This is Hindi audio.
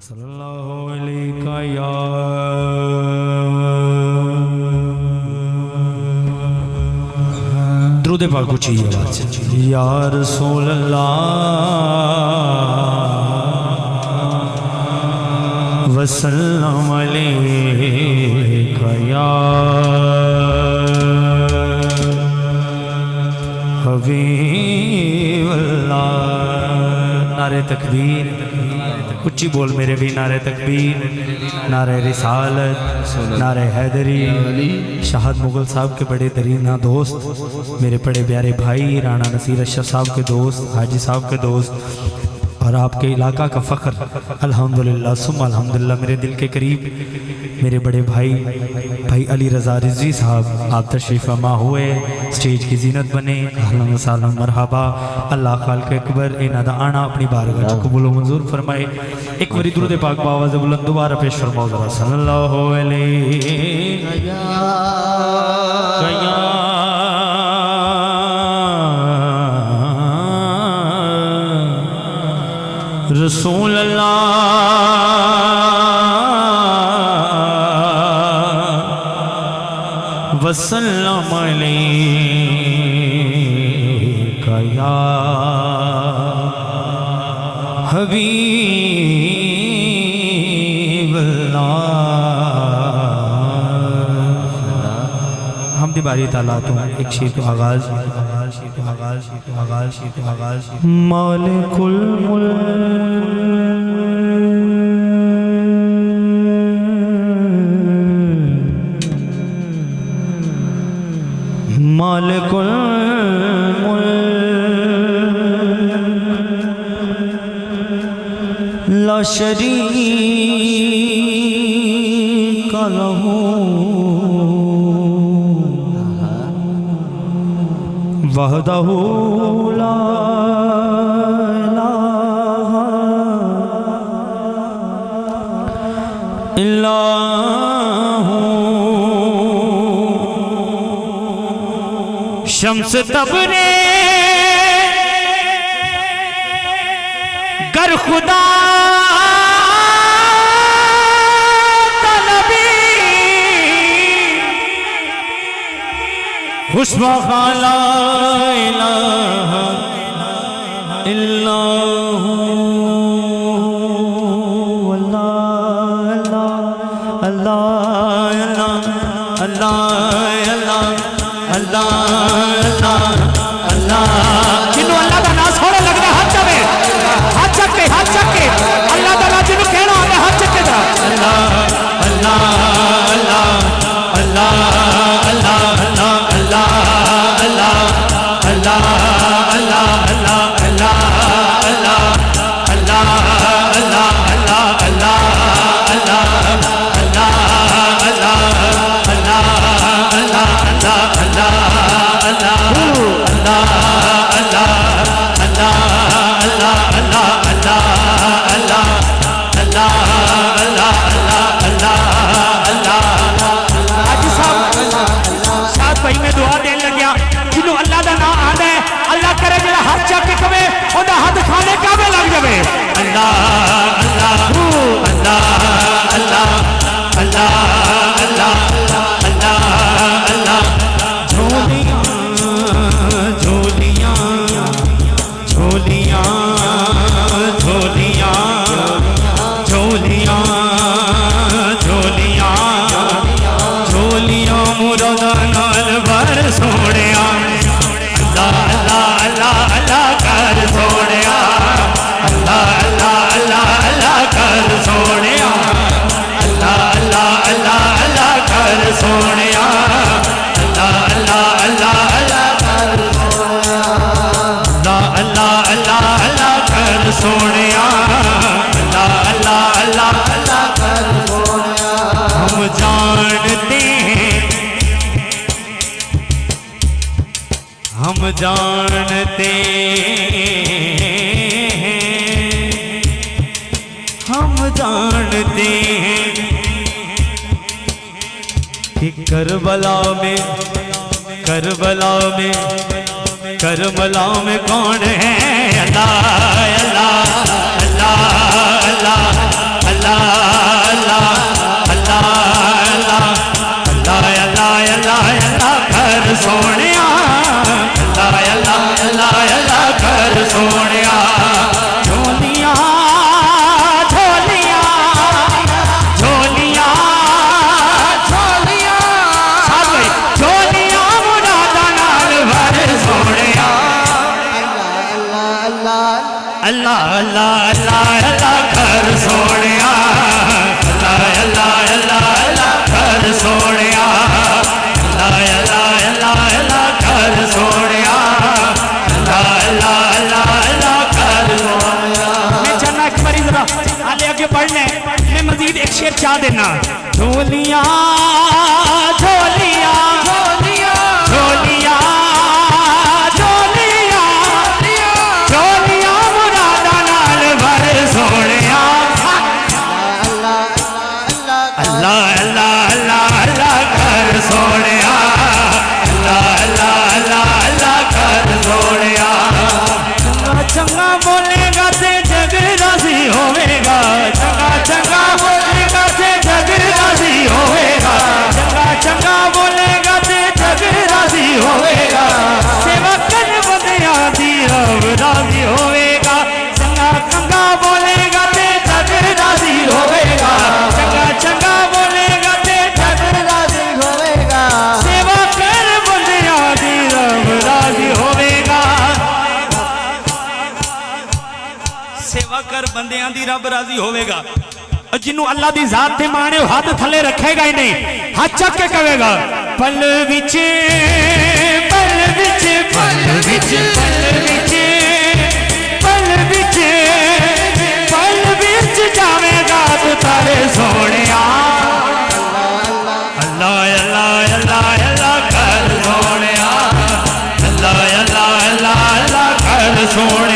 सल्लल्लाहु अलैका या द्रूद पाक ऊंची आवाज या रसूल अल्लाह वसल्लम अलैका या हबीब अल्लाह। नारे तकबीर उच्ची बोल मेरे भी। नारे तकबीर, नारे रिसालत, नारे हैदरी। शाहद मुगल साहब के बड़े दरीना दोस्त, मेरे बड़े प्यारे भाई राणा नसीर अशरफ साहब के दोस्त, हाजी साहब के दोस्त और आपके इलाका का फ़ख्र अल्हम्दुलिल्लाह सुम्मा अल्हम्दुलिल्लाह। मेरे दिल के करीब मेरे बड़े भाई अली रज़ा रिज़वी साहब, आप तशरीफ़ फरमा हुए, स्टेज की जीनत बने। अहलन व सहलन मरहबा। अल्लाह खालिक अकबर इन्हां दा आना अपनी बारगाह च कबूल मंजूर फरमाए। एक बारी दुरूद पाक बावाज़ बुलंद दोबारा पेश फरमाओ ज़रा। सल्लल्लाहु अलैहि रसूल अल्लाह वसल्लम अलैका या हबीब अल्लाह। हमदी बारी ताला तो एक शेर तो आगाज मालिकुल मालिकुल ला शरीक लहू वहदहू ला इलाहा इल्ला हू शम्स तबरे गर खुदा खुशबा ला इलाहा इल्लल्लाहु अल्लाह अल्लाह अल्लाह अल्लाह अल्लाह अल्लाह। जिन्हों अल्लाह का नाम सोने लग रहा हाथ चके अल्लाह का नाम जिन्हों कहना आता हाथ चके जा। अल्लाह अल्लाह अल्लाह अल्लाह अल्लाह अल्लाह अल्लाह अल्लाह अल्लाह हम जानते हैं कि करबला में करबला में कौन है? अल्लाह अल्लाह अल्लाह अल्लाह के पढ़ना है। मैं मजीद एक शेर चाह देना। झोलियां झोलियां झोलियां झोलियां झोलियां झोलियां मुरादा नाल भर सोहणिया। अल्लाह अल्लाह अल्लाह अल्लाह कर सोहणिया। अल्लाह अल्लाह अल्लाह अल्लाह कर सोहणिया। चंगा बोलेगा ते जग राजी होवेगा। चंगा चंगा बोलेगा ते जग राजी होवेगा। चंगा चंगा बोलेगा ते जग राजी होवेगा। सेवा कर बंदियां दी रब राजी होवेगा। चंगा चंगा बोलेगा ते जग राजी होवेगा। चंगा चंगा बोलेगा ते जग राजी होवेगा। सेवा कर बंदियां दी रब राजी होवेगा। सेवा कर बंदियां दी रब राजी होवेगा। जिन्हों अल्लाह दी जात ते माने हाथ थले रखेगा ही नहीं, हाथ चक के कहेगा पल विच पल विच पल विच पल विच पल विच पल विच जावेगा तू तारे सोहणिया। अल्लाह अल्लाह अल्लाह अल्लाह कर सोहणिया। अल्लाह अल्लाह अल्लाह अल्लाह कर सोहणिया।